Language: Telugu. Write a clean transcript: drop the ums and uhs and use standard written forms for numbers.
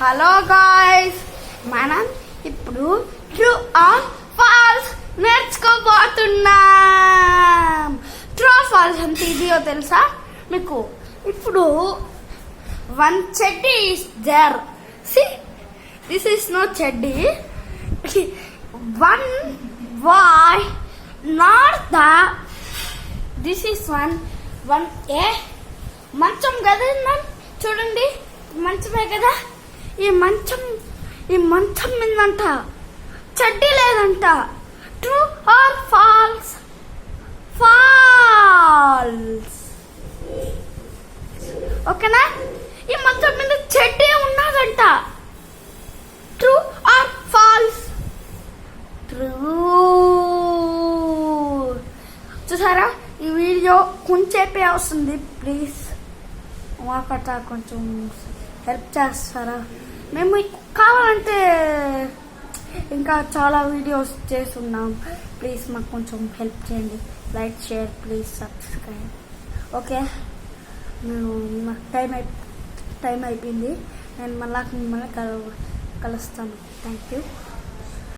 హలో గాయ్స్, మనం ఇప్పుడు ట్రూ ఆర్ ఫాల్స్ నేర్చుకోబోతున్నాం. ట్రూ ఆర్ ఫాల్స్ అంటే ఇదియో తెలుసా మీకు? ఇప్పుడు వన్ చెడ్డీ is there. See, this is no చెడ్డీ. One boy, not the. This is one a మంచం కదా, చూడండి మంచమే కదా. ఈ మంచం మీదంట చెడ్డీ లేదంట. True or false? ఫాల్స్. ఓకేనా? ఈ మంచం మీద చెడ్డీ ఉన్నదంట. True or false? ట్రూ. చూసారా, ఈ వీడియో కొంచెంసేపే వస్తుంది. ప్లీజ్ మాకట కొంచెం హెల్ప్ చేస్తారా? మేము కావాలంటే ఇంకా చాలా వీడియోస్ చేస్తున్నాం. ప్లీజ్ మాకు కొంచెం హెల్ప్ చేయండి. Like, share, please subscribe. Okay, నేను నాకు టైం అయిపోయింది. నేను మిమ్మల్ని కలుస్తాను. Thank you.